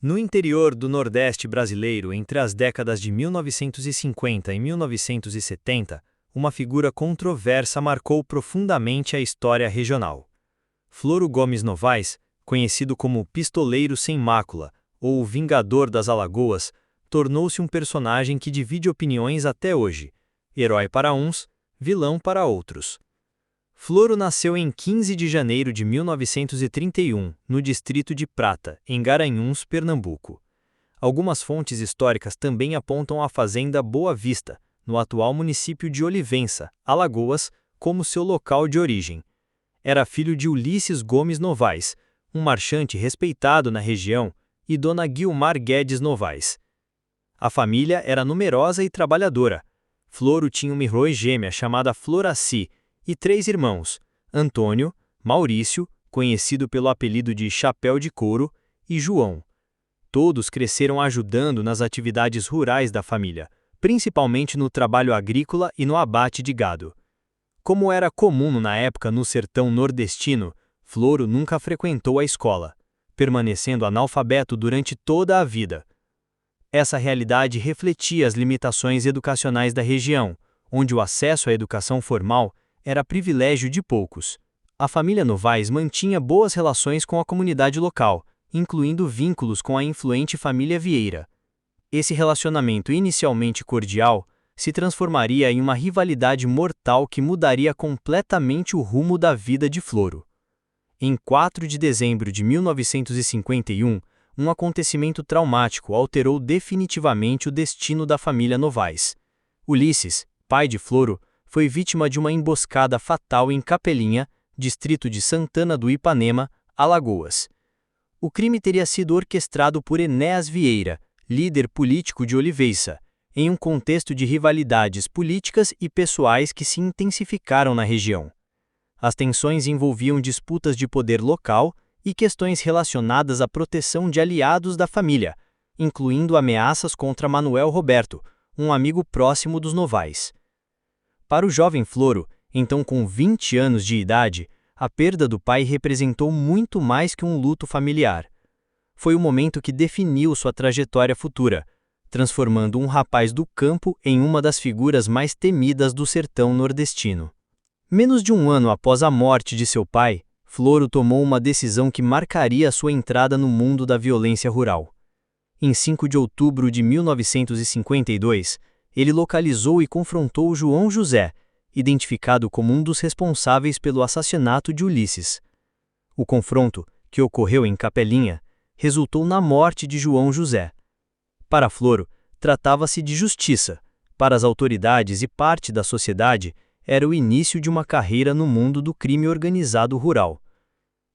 No interior do Nordeste brasileiro, entre as décadas de 1950 e 1970, uma figura controversa marcou profundamente a história regional. Floro Gomes Novaes, conhecido como Pistoleiro Sem Mácula ou o Vingador das Alagoas, tornou-se um personagem que divide opiniões até hoje: herói para uns, vilão para outros. Floro nasceu em 15 de janeiro de 1931, no distrito de Prata, em Garanhuns, Pernambuco. Algumas fontes históricas também apontam a fazenda Boa Vista, no atual município de Olivença, Alagoas, como seu local de origem. Era filho de Ulisses Gomes Novaes, um marchante respeitado na região, e Dona Guilmar Guedes Novaes. A família era numerosa e trabalhadora. Floro tinha uma irmã gêmea chamada Floraci, e 3 irmãos, Antônio, Maurício, conhecido pelo apelido de Chapéu de Couro, e João. Todos cresceram ajudando nas atividades rurais da família, principalmente no trabalho agrícola e no abate de gado. Como era comum na época no sertão nordestino, Floro nunca frequentou a escola, permanecendo analfabeto durante toda a vida. Essa realidade refletia as limitações educacionais da região, onde o acesso à educação formal era privilégio de poucos. A família Novaes mantinha boas relações com a comunidade local, incluindo vínculos com a influente família Vieira. Esse relacionamento inicialmente cordial se transformaria em uma rivalidade mortal que mudaria completamente o rumo da vida de Floro. Em 4 de dezembro de 1951, um acontecimento traumático alterou definitivamente o destino da família Novaes. Ulisses, pai de Floro, foi vítima de uma emboscada fatal em Capelinha, distrito de Santana do Ipanema, Alagoas. O crime teria sido orquestrado por Enéas Vieira, líder político de Olivença, em um contexto de rivalidades políticas e pessoais que se intensificaram na região. As tensões envolviam disputas de poder local e questões relacionadas à proteção de aliados da família, incluindo ameaças contra Manuel Roberto, um amigo próximo dos Novaes. Para o jovem Floro, então com 20 anos de idade, a perda do pai representou muito mais que um luto familiar. Foi o momento que definiu sua trajetória futura, transformando um rapaz do campo em uma das figuras mais temidas do sertão nordestino. Menos de um ano após a morte de seu pai, Floro tomou uma decisão que marcaria sua entrada no mundo da violência rural. Em 5 de outubro de 1952, ele localizou e confrontou João José, identificado como um dos responsáveis pelo assassinato de Ulisses. O confronto, que ocorreu em Capelinha, resultou na morte de João José. Para Floro, tratava-se de justiça. Para as autoridades e parte da sociedade, era o início de uma carreira no mundo do crime organizado rural.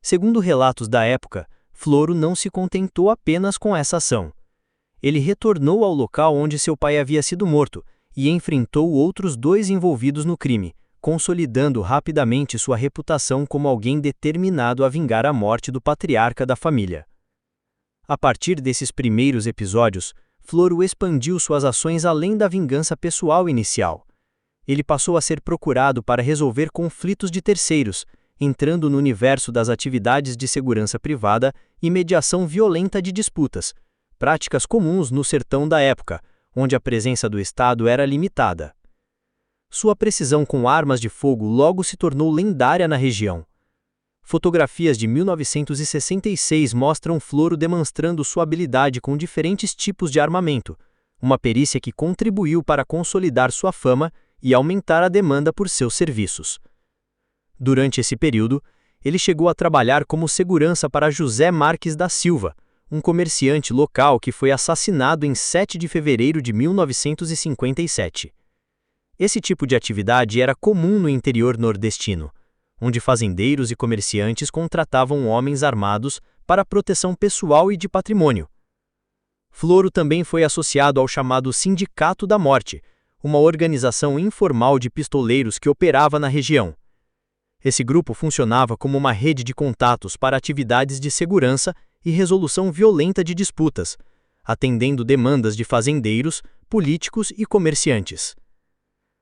Segundo relatos da época, Floro não se contentou apenas com essa ação. Ele retornou ao local onde seu pai havia sido morto e enfrentou outros 2 envolvidos no crime, consolidando rapidamente sua reputação como alguém determinado a vingar a morte do patriarca da família. A partir desses primeiros episódios, Floro expandiu suas ações além da vingança pessoal inicial. Ele passou a ser procurado para resolver conflitos de terceiros, entrando no universo das atividades de segurança privada e mediação violenta de disputas, práticas comuns no sertão da época, onde a presença do Estado era limitada. Sua precisão com armas de fogo logo se tornou lendária na região. Fotografias de 1966 mostram Floro demonstrando sua habilidade com diferentes tipos de armamento, uma perícia que contribuiu para consolidar sua fama e aumentar a demanda por seus serviços. Durante esse período, ele chegou a trabalhar como segurança para José Marques da Silva, um comerciante local que foi assassinado em 7 de fevereiro de 1957. Esse tipo de atividade era comum no interior nordestino, onde fazendeiros e comerciantes contratavam homens armados para proteção pessoal e de patrimônio. Floro também foi associado ao chamado Sindicato da Morte, uma organização informal de pistoleiros que operava na região. Esse grupo funcionava como uma rede de contatos para atividades de segurança e resolução violenta de disputas, atendendo demandas de fazendeiros, políticos e comerciantes.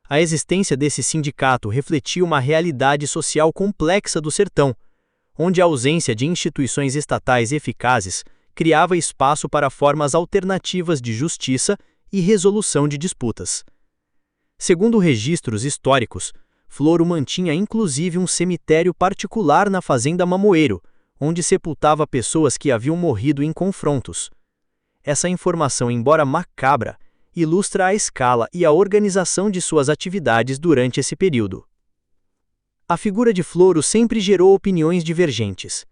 A existência desse sindicato refletia uma realidade social complexa do sertão, onde a ausência de instituições estatais eficazes criava espaço para formas alternativas de justiça e resolução de disputas. Segundo registros históricos, Floro mantinha inclusive um cemitério particular na fazenda Mamoeiro, onde sepultava pessoas que haviam morrido em confrontos. Essa informação, embora macabra, ilustra a escala e a organização de suas atividades durante esse período. A figura de Floro sempre gerou opiniões divergentes.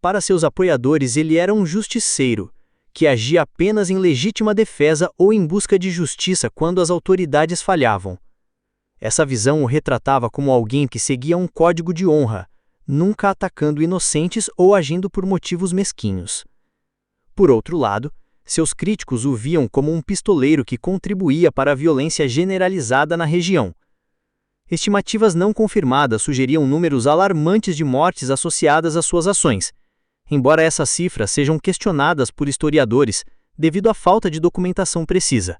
Para seus apoiadores, ele era um justiceiro, que agia apenas em legítima defesa ou em busca de justiça quando as autoridades falhavam. Essa visão o retratava como alguém que seguia um código de honra, nunca atacando inocentes ou agindo por motivos mesquinhos. Por outro lado, seus críticos o viam como um pistoleiro que contribuía para a violência generalizada na região. Estimativas não confirmadas sugeriam números alarmantes de mortes associadas às suas ações, embora essas cifras sejam questionadas por historiadores devido à falta de documentação precisa.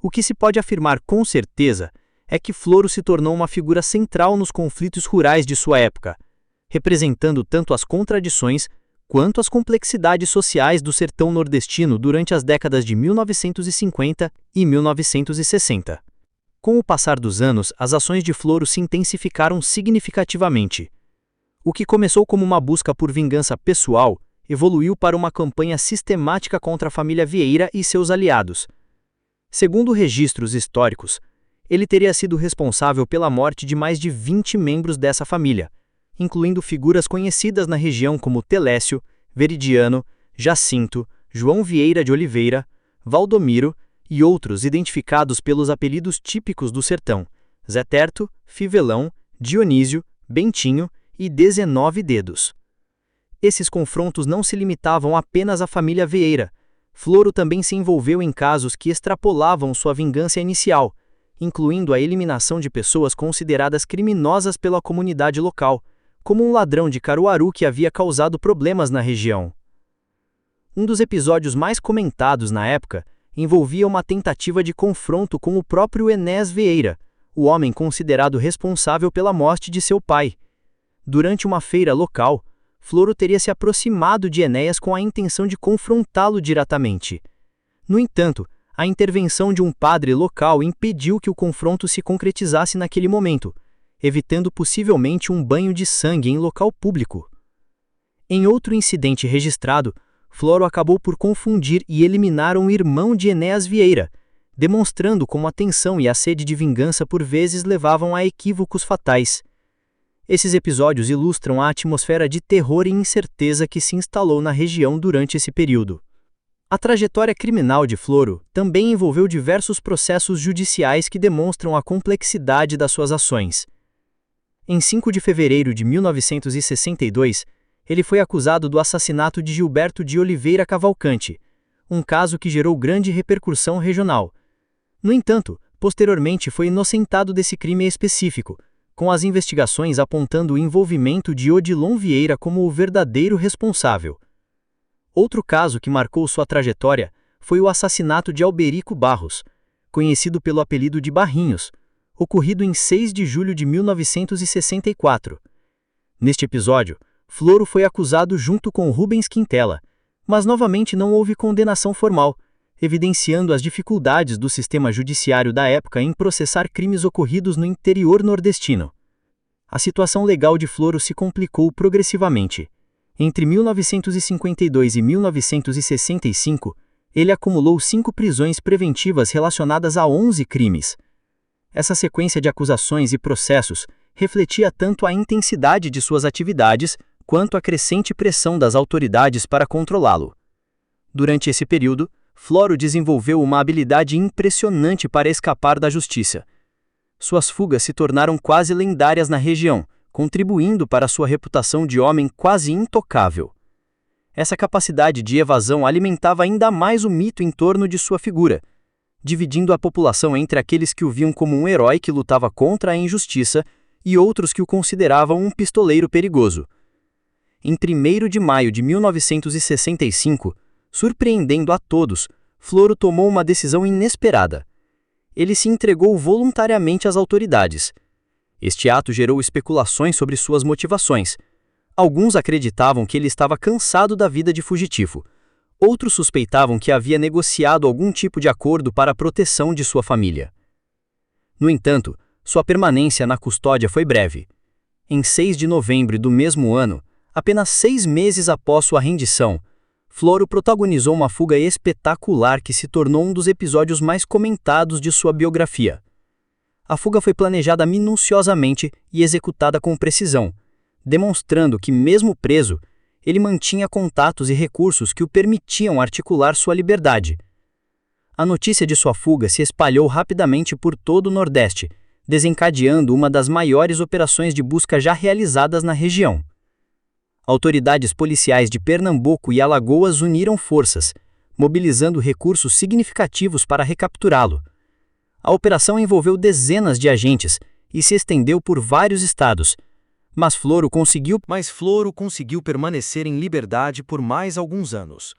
O que se pode afirmar com certeza é que Floro se tornou uma figura central nos conflitos rurais de sua época, representando tanto as contradições quanto as complexidades sociais do sertão nordestino durante as décadas de 1950 e 1960. Com o passar dos anos, as ações de Floro se intensificaram significativamente. O que começou como uma busca por vingança pessoal evoluiu para uma campanha sistemática contra a família Vieira e seus aliados. Segundo registros históricos, ele teria sido responsável pela morte de mais de 20 membros dessa família, incluindo figuras conhecidas na região como Telécio, Veridiano, Jacinto, João Vieira de Oliveira, Valdomiro e outros identificados pelos apelidos típicos do sertão: Zé Terto, Fivelão, Dionísio, Bentinho e 19 Dedos. Esses confrontos não se limitavam apenas à família Vieira. Floro também se envolveu em casos que extrapolavam sua vingança inicial, incluindo a eliminação de pessoas consideradas criminosas pela comunidade local, como um ladrão de Caruaru que havia causado problemas na região. Um dos episódios mais comentados na época envolvia uma tentativa de confronto com o próprio Enéas Vieira, o homem considerado responsável pela morte de seu pai. Durante uma feira local, Floro teria se aproximado de Enéas com a intenção de confrontá-lo diretamente. No entanto, a intervenção de um padre local impediu que o confronto se concretizasse naquele momento, evitando possivelmente um banho de sangue em local público. Em outro incidente registrado, Floro acabou por confundir e eliminar um irmão de Enéas Vieira, demonstrando como a tensão e a sede de vingança por vezes levavam a equívocos fatais. Esses episódios ilustram a atmosfera de terror e incerteza que se instalou na região durante esse período. A trajetória criminal de Floro também envolveu diversos processos judiciais que demonstram a complexidade das suas ações. Em 5 de fevereiro de 1962, ele foi acusado do assassinato de Gilberto de Oliveira Cavalcante, um caso que gerou grande repercussão regional. No entanto, posteriormente foi inocentado desse crime específico, com as investigações apontando o envolvimento de Odilon Vieira como o verdadeiro responsável. Outro caso que marcou sua trajetória foi o assassinato de Alberico Barros, conhecido pelo apelido de Barrinhos, ocorrido em 6 de julho de 1964. Neste episódio, Floro foi acusado junto com Rubens Quintela, mas novamente não houve condenação formal, evidenciando as dificuldades do sistema judiciário da época em processar crimes ocorridos no interior nordestino. A situação legal de Floro se complicou progressivamente. Entre 1952 e 1965, ele acumulou 5 prisões preventivas relacionadas a 11 crimes. Essa sequência de acusações e processos refletia tanto a intensidade de suas atividades quanto a crescente pressão das autoridades para controlá-lo. Durante esse período, Floro desenvolveu uma habilidade impressionante para escapar da justiça. Suas fugas se tornaram quase lendárias na região, contribuindo para sua reputação de homem quase intocável. Essa capacidade de evasão alimentava ainda mais o mito em torno de sua figura, dividindo a população entre aqueles que o viam como um herói que lutava contra a injustiça e outros que o consideravam um pistoleiro perigoso. Em 1º de maio de 1965, surpreendendo a todos, Floro tomou uma decisão inesperada. Ele se entregou voluntariamente às autoridades. Este ato gerou especulações sobre suas motivações. Alguns acreditavam que ele estava cansado da vida de fugitivo. Outros suspeitavam que havia negociado algum tipo de acordo para a proteção de sua família. No entanto, sua permanência na custódia foi breve. Em 6 de novembro do mesmo ano, apenas 6 meses após sua rendição, Floro protagonizou uma fuga espetacular que se tornou um dos episódios mais comentados de sua biografia. A fuga foi planejada minuciosamente e executada com precisão, demonstrando que, mesmo preso, ele mantinha contatos e recursos que o permitiam articular sua liberdade. A notícia de sua fuga se espalhou rapidamente por todo o Nordeste, desencadeando uma das maiores operações de busca já realizadas na região. Autoridades policiais de Pernambuco e Alagoas uniram forças, mobilizando recursos significativos para recapturá-lo. A operação envolveu dezenas de agentes e se estendeu por vários estados, mas Floro conseguiu permanecer em liberdade por mais alguns anos.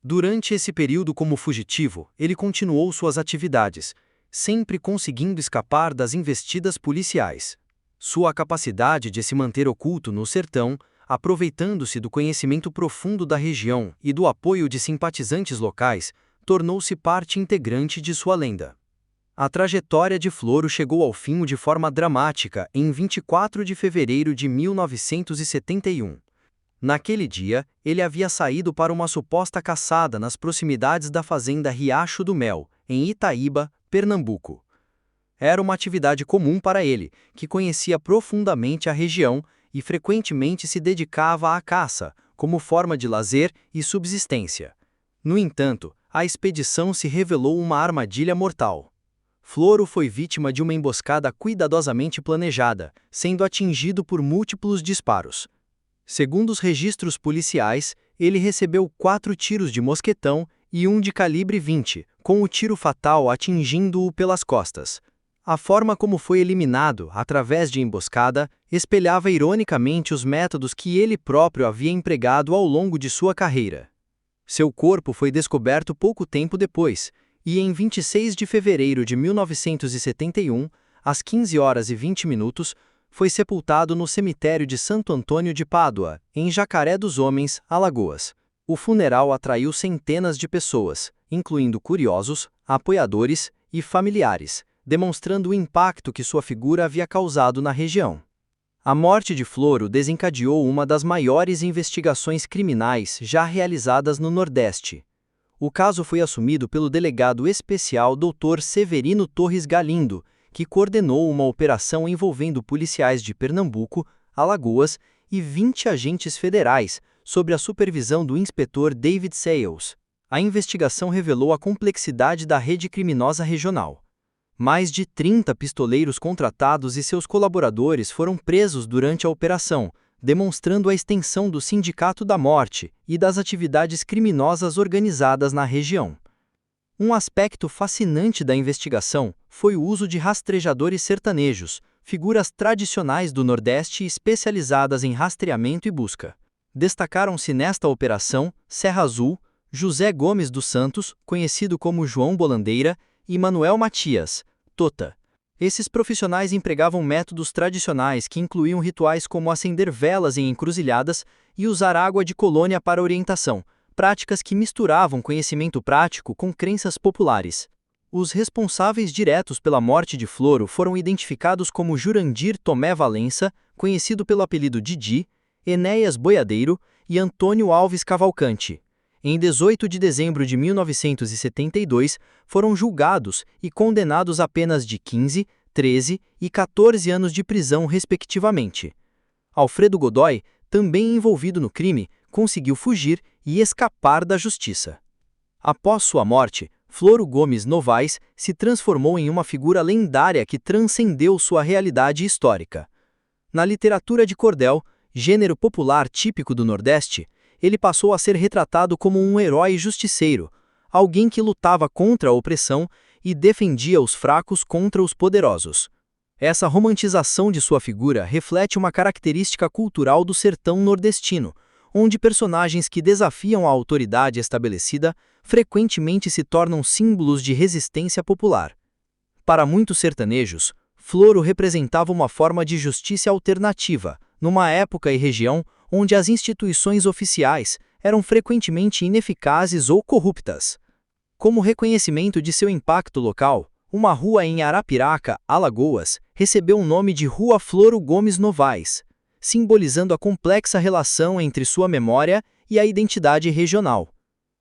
Durante esse período como fugitivo, ele continuou suas atividades, sempre conseguindo escapar das investidas policiais. Sua capacidade de se manter oculto no sertão, aproveitando-se do conhecimento profundo da região e do apoio de simpatizantes locais, tornou-se parte integrante de sua lenda. A trajetória de Floro chegou ao fim de forma dramática em 24 de fevereiro de 1971. Naquele dia, ele havia saído para uma suposta caçada nas proximidades da fazenda Riacho do Mel, em Itaíba, Pernambuco. Era uma atividade comum para ele, que conhecia profundamente a região e frequentemente se dedicava à caça, como forma de lazer e subsistência. No entanto, a expedição se revelou uma armadilha mortal. Floro foi vítima de uma emboscada cuidadosamente planejada, sendo atingido por múltiplos disparos. Segundo os registros policiais, ele recebeu 4 tiros de mosquetão e um de calibre 20, com o tiro fatal atingindo-o pelas costas. A forma como foi eliminado, através de emboscada, espelhava ironicamente os métodos que ele próprio havia empregado ao longo de sua carreira. Seu corpo foi descoberto pouco tempo depois, e em 26 de fevereiro de 1971, às 15h20, foi sepultado no cemitério de Santo Antônio de Pádua, em Jacaré dos Homens, Alagoas. O funeral atraiu centenas de pessoas, incluindo curiosos, apoiadores e familiares, demonstrando o impacto que sua figura havia causado na região. A morte de Floro desencadeou uma das maiores investigações criminais já realizadas no Nordeste. O caso foi assumido pelo delegado especial Dr. Severino Torres Galindo, que coordenou uma operação envolvendo policiais de Pernambuco, Alagoas e 20 agentes federais, sob a supervisão do inspetor David Sayles. A investigação revelou a complexidade da rede criminosa regional. Mais de 30 pistoleiros contratados e seus colaboradores foram presos durante a operação, demonstrando a extensão do Sindicato da Morte e das atividades criminosas organizadas na região. Um aspecto fascinante da investigação foi o uso de rastreadores sertanejos, figuras tradicionais do Nordeste especializadas em rastreamento e busca. Destacaram-se nesta operação Serra Azul, José Gomes dos Santos, conhecido como João Bolandeira, e Manuel Matias, Tota. Esses profissionais empregavam métodos tradicionais que incluíam rituais como acender velas em encruzilhadas e usar água de colônia para orientação, práticas que misturavam conhecimento prático com crenças populares. Os responsáveis diretos pela morte de Floro foram identificados como Jurandir Tomé Valença, conhecido pelo apelido Didi, Enéas Boiadeiro e Antônio Alves Cavalcante. Em 18 de dezembro de 1972, foram julgados e condenados a penas de 15, 13 e 14 anos de prisão, respectivamente. Alfredo Godoy, também envolvido no crime, conseguiu fugir e escapar da justiça. Após sua morte, Floro Gomes Novaes se transformou em uma figura lendária que transcendeu sua realidade histórica. Na literatura de cordel, gênero popular típico do Nordeste, ele passou a ser retratado como um herói justiceiro, alguém que lutava contra a opressão e defendia os fracos contra os poderosos. Essa romantização de sua figura reflete uma característica cultural do sertão nordestino, onde personagens que desafiam a autoridade estabelecida frequentemente se tornam símbolos de resistência popular. Para muitos sertanejos, Floro representava uma forma de justiça alternativa, numa época e região onde as instituições oficiais eram frequentemente ineficazes ou corruptas. Como reconhecimento de seu impacto local, uma rua em Arapiraca, Alagoas, recebeu o nome de Rua Floro Gomes Novaes, simbolizando a complexa relação entre sua memória e a identidade regional.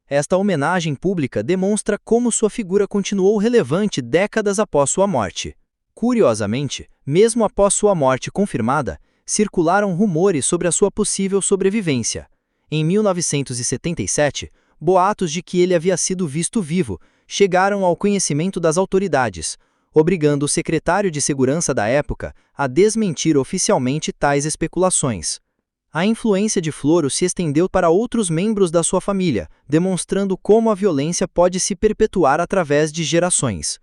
Esta homenagem pública demonstra como sua figura continuou relevante décadas após sua morte. Curiosamente, mesmo após sua morte confirmada, circularam rumores sobre a sua possível sobrevivência. Em 1977, boatos de que ele havia sido visto vivo chegaram ao conhecimento das autoridades, obrigando o secretário de segurança da época a desmentir oficialmente tais especulações. A influência de Floro se estendeu para outros membros da sua família, demonstrando como a violência pode se perpetuar através de gerações.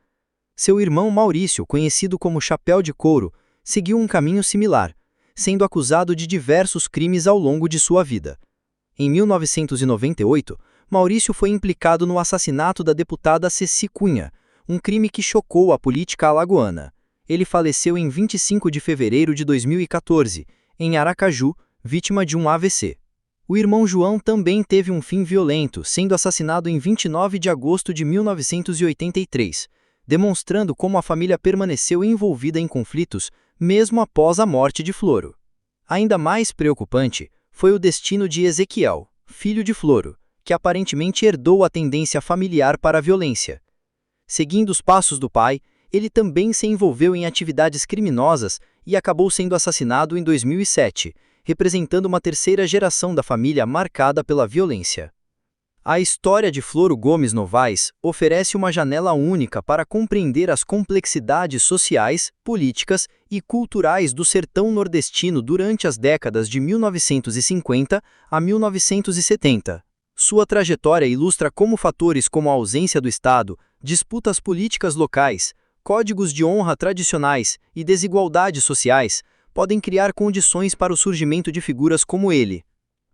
Seu irmão Maurício, conhecido como Chapéu de Couro, seguiu um caminho similar, sendo acusado de diversos crimes ao longo de sua vida. Em 1998, Maurício foi implicado no assassinato da deputada Ceci Cunha, um crime que chocou a política alagoana. Ele faleceu em 25 de fevereiro de 2014, em Aracaju, vítima de um AVC. O irmão João também teve um fim violento, sendo assassinado em 29 de agosto de 1983, demonstrando como a família permaneceu envolvida em conflitos mesmo após a morte de Floro. Ainda mais preocupante foi o destino de Ezequiel, filho de Floro, que aparentemente herdou a tendência familiar para a violência. Seguindo os passos do pai, ele também se envolveu em atividades criminosas e acabou sendo assassinado em 2007, representando uma terceira geração da família marcada pela violência. A história de Floro Gomes Novaes oferece uma janela única para compreender as complexidades sociais, políticas e culturais do sertão nordestino durante as décadas de 1950 a 1970. Sua trajetória ilustra como fatores como a ausência do Estado, disputas políticas locais, códigos de honra tradicionais e desigualdades sociais podem criar condições para o surgimento de figuras como ele.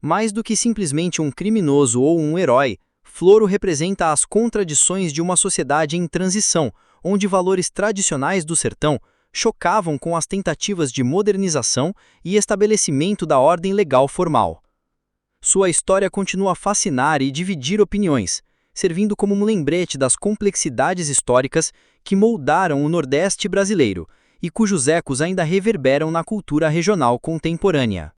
Mais do que simplesmente um criminoso ou um herói, Floro representa as contradições de uma sociedade em transição, onde valores tradicionais do sertão chocavam com as tentativas de modernização e estabelecimento da ordem legal formal. Sua história continua a fascinar e dividir opiniões, servindo como um lembrete das complexidades históricas que moldaram o Nordeste brasileiro e cujos ecos ainda reverberam na cultura regional contemporânea.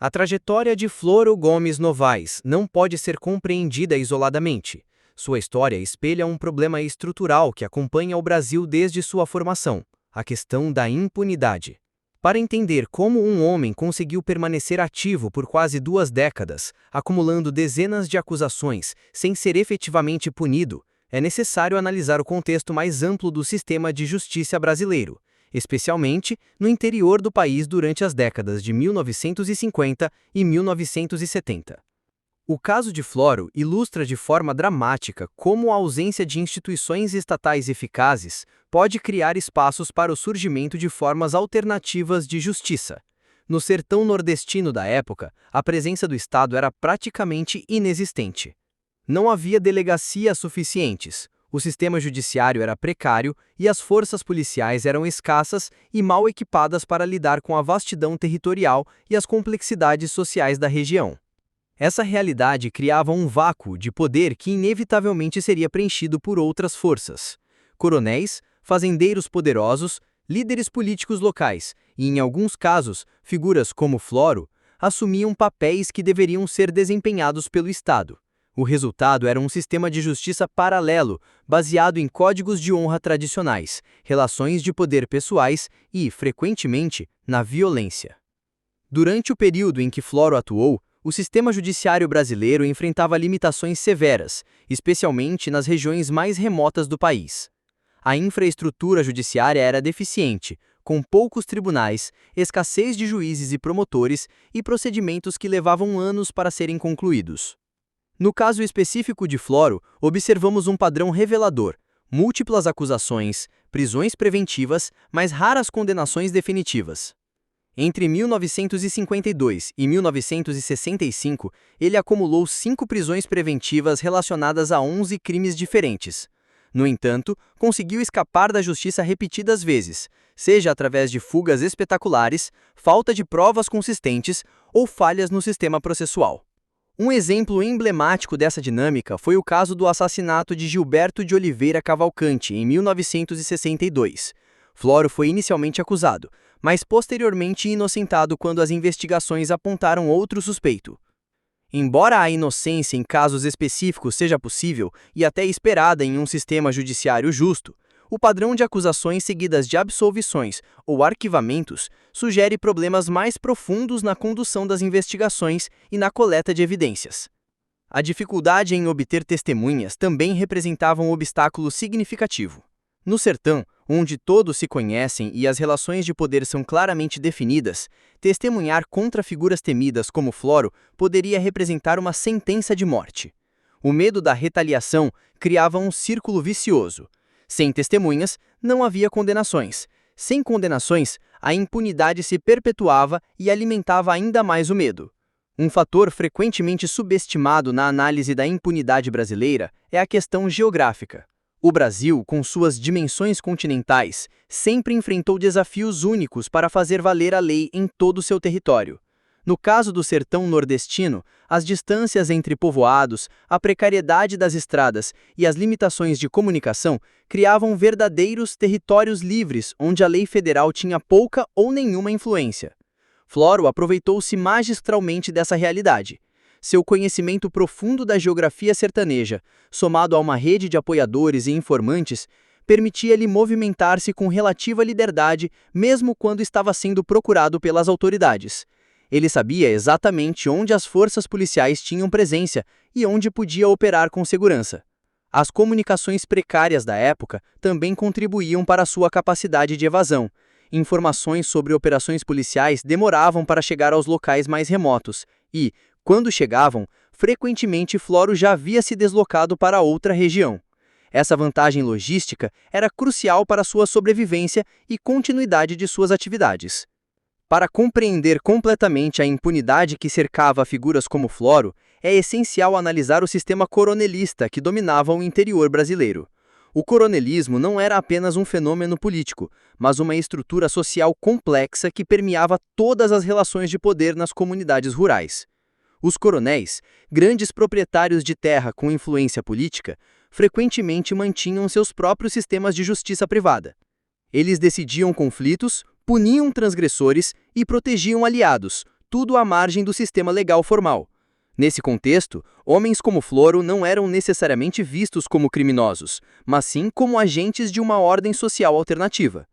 A trajetória de Floro Gomes Novaes não pode ser compreendida isoladamente. Sua história espelha um problema estrutural que acompanha o Brasil desde sua formação, a questão da impunidade. Para entender como um homem conseguiu permanecer ativo por quase 2 décadas, acumulando dezenas de acusações sem ser efetivamente punido, é necessário analisar o contexto mais amplo do sistema de justiça brasileiro, especialmente no interior do país durante as décadas de 1950 e 1970. O caso de Floro ilustra de forma dramática como a ausência de instituições estatais eficazes pode criar espaços para o surgimento de formas alternativas de justiça. No sertão nordestino da época, a presença do Estado era praticamente inexistente. Não havia delegacias suficientes, o sistema judiciário era precário e as forças policiais eram escassas e mal equipadas para lidar com a vastidão territorial e as complexidades sociais da região. Essa realidade criava um vácuo de poder que inevitavelmente seria preenchido por outras forças. Coronéis, fazendeiros poderosos, líderes políticos locais e, em alguns casos, figuras como Floro, assumiam papéis que deveriam ser desempenhados pelo Estado. O resultado era um sistema de justiça paralelo, baseado em códigos de honra tradicionais, relações de poder pessoais e, frequentemente, na violência. Durante o período em que Floro atuou, o sistema judiciário brasileiro enfrentava limitações severas, especialmente nas regiões mais remotas do país. A infraestrutura judiciária era deficiente, com poucos tribunais, escassez de juízes e promotores e procedimentos que levavam anos para serem concluídos. No caso específico de Floro, observamos um padrão revelador: múltiplas acusações, prisões preventivas, mas raras condenações definitivas. Entre 1952 e 1965, ele acumulou 5 prisões preventivas relacionadas a 11 crimes diferentes. No entanto, conseguiu escapar da justiça repetidas vezes, seja através de fugas espetaculares, falta de provas consistentes ou falhas no sistema processual. Um exemplo emblemático dessa dinâmica foi o caso do assassinato de Gilberto de Oliveira Cavalcante, em 1962. Floro foi inicialmente acusado, mas posteriormente inocentado quando as investigações apontaram outro suspeito. Embora a inocência em casos específicos seja possível e até esperada em um sistema judiciário justo, o padrão de acusações seguidas de absolvições ou arquivamentos sugere problemas mais profundos na condução das investigações e na coleta de evidências. A dificuldade em obter testemunhas também representava um obstáculo significativo. No sertão, onde todos se conhecem e as relações de poder são claramente definidas, testemunhar contra figuras temidas como Floro poderia representar uma sentença de morte. O medo da retaliação criava um círculo vicioso. Sem testemunhas, não havia condenações. Sem condenações, a impunidade se perpetuava e alimentava ainda mais o medo. Um fator frequentemente subestimado na análise da impunidade brasileira é a questão geográfica. O Brasil, com suas dimensões continentais, sempre enfrentou desafios únicos para fazer valer a lei em todo o seu território. No caso do sertão nordestino, as distâncias entre povoados, a precariedade das estradas e as limitações de comunicação criavam verdadeiros territórios livres onde a lei federal tinha pouca ou nenhuma influência. Floro aproveitou-se magistralmente dessa realidade. Seu conhecimento profundo da geografia sertaneja, somado a uma rede de apoiadores e informantes, permitia-lhe movimentar-se com relativa liberdade, mesmo quando estava sendo procurado pelas autoridades. Ele sabia exatamente onde as forças policiais tinham presença e onde podia operar com segurança. As comunicações precárias da época também contribuíam para sua capacidade de evasão. Informações sobre operações policiais demoravam para chegar aos locais mais remotos e, quando chegavam, frequentemente Floro já havia se deslocado para outra região. Essa vantagem logística era crucial para sua sobrevivência e continuidade de suas atividades. Para compreender completamente a impunidade que cercava figuras como Floro, é essencial analisar o sistema coronelista que dominava o interior brasileiro. O coronelismo não era apenas um fenômeno político, mas uma estrutura social complexa que permeava todas as relações de poder nas comunidades rurais. Os coronéis, grandes proprietários de terra com influência política, frequentemente mantinham seus próprios sistemas de justiça privada. Eles decidiam conflitos, puniam transgressores e protegiam aliados, tudo à margem do sistema legal formal. Nesse contexto, homens como Floro não eram necessariamente vistos como criminosos, mas sim como agentes de uma ordem social alternativa.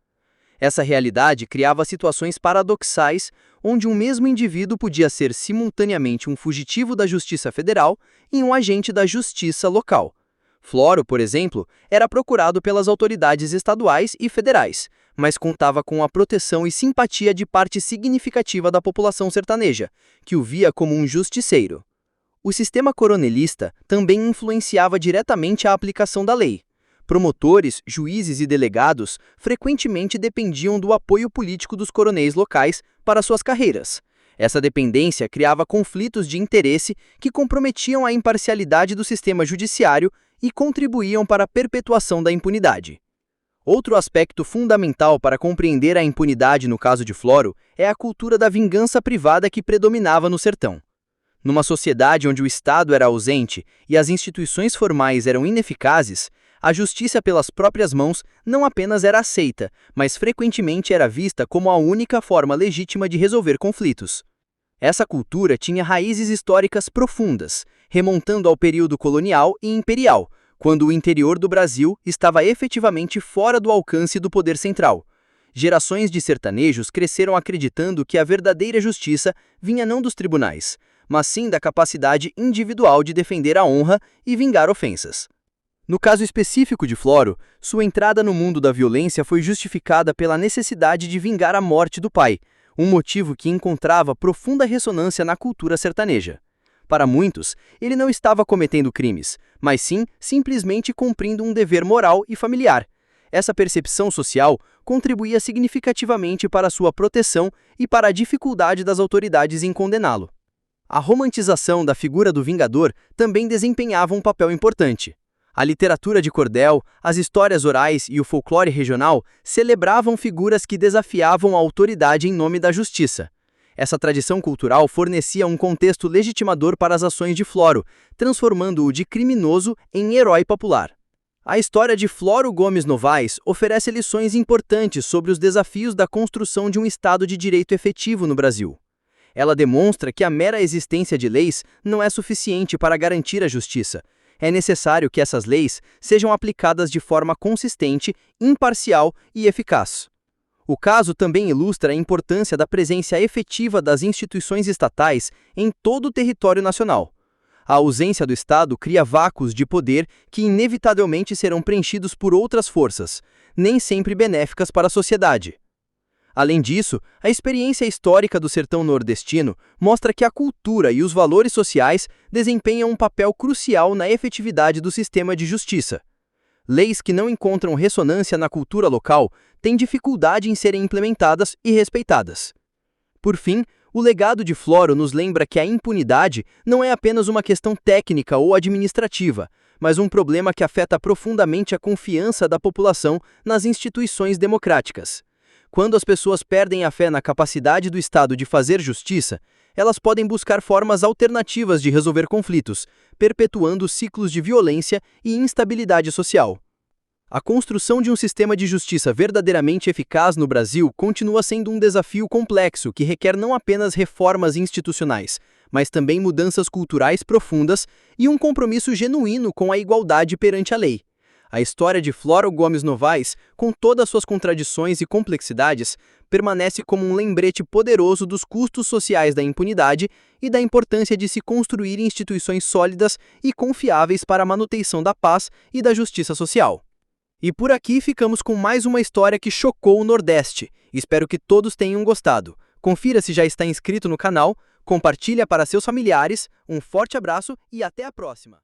Essa realidade criava situações paradoxais, onde um mesmo indivíduo podia ser simultaneamente um fugitivo da Justiça Federal e um agente da Justiça local. Floro, por exemplo, era procurado pelas autoridades estaduais e federais, mas contava com a proteção e simpatia de parte significativa da população sertaneja, que o via como um justiceiro. O sistema coronelista também influenciava diretamente a aplicação da lei. Promotores, juízes e delegados frequentemente dependiam do apoio político dos coronéis locais para suas carreiras. Essa dependência criava conflitos de interesse que comprometiam a imparcialidade do sistema judiciário e contribuíam para a perpetuação da impunidade. Outro aspecto fundamental para compreender a impunidade no caso de Floro é a cultura da vingança privada que predominava no sertão. Numa sociedade onde o Estado era ausente e as instituições formais eram ineficazes, a justiça pelas próprias mãos não apenas era aceita, mas frequentemente era vista como a única forma legítima de resolver conflitos. Essa cultura tinha raízes históricas profundas, remontando ao período colonial e imperial, quando o interior do Brasil estava efetivamente fora do alcance do poder central. Gerações de sertanejos cresceram acreditando que a verdadeira justiça vinha não dos tribunais, mas sim da capacidade individual de defender a honra e vingar ofensas. No caso específico de Floro, sua entrada no mundo da violência foi justificada pela necessidade de vingar a morte do pai, um motivo que encontrava profunda ressonância na cultura sertaneja. Para muitos, ele não estava cometendo crimes, mas sim simplesmente cumprindo um dever moral e familiar. Essa percepção social contribuía significativamente para sua proteção e para a dificuldade das autoridades em condená-lo. A romantização da figura do vingador também desempenhava um papel importante. A literatura de cordel, as histórias orais e o folclore regional celebravam figuras que desafiavam a autoridade em nome da justiça. Essa tradição cultural fornecia um contexto legitimador para as ações de Floro, transformando-o de criminoso em herói popular. A história de Floro Gomes Novaes oferece lições importantes sobre os desafios da construção de um Estado de direito efetivo no Brasil. Ela demonstra que a mera existência de leis não é suficiente para garantir a justiça. É necessário que essas leis sejam aplicadas de forma consistente, imparcial e eficaz. O caso também ilustra a importância da presença efetiva das instituições estatais em todo o território nacional. A ausência do Estado cria vácuos de poder que inevitavelmente serão preenchidos por outras forças, nem sempre benéficas para a sociedade. Além disso, a experiência histórica do sertão nordestino mostra que a cultura e os valores sociais desempenham um papel crucial na efetividade do sistema de justiça. Leis que não encontram ressonância na cultura local têm dificuldade em serem implementadas e respeitadas. Por fim, o legado de Floro nos lembra que a impunidade não é apenas uma questão técnica ou administrativa, mas um problema que afeta profundamente a confiança da população nas instituições democráticas. Quando as pessoas perdem a fé na capacidade do Estado de fazer justiça, elas podem buscar formas alternativas de resolver conflitos, perpetuando ciclos de violência e instabilidade social. A construção de um sistema de justiça verdadeiramente eficaz no Brasil continua sendo um desafio complexo que requer não apenas reformas institucionais, mas também mudanças culturais profundas e um compromisso genuíno com a igualdade perante a lei. A história de Floro Gomes Novaes, com todas suas contradições e complexidades, permanece como um lembrete poderoso dos custos sociais da impunidade e da importância de se construir instituições sólidas e confiáveis para a manutenção da paz e da justiça social. E por aqui ficamos com mais uma história que chocou o Nordeste. Espero que todos tenham gostado. Confira se já está inscrito no canal, compartilha para seus familiares, um forte abraço e até a próxima!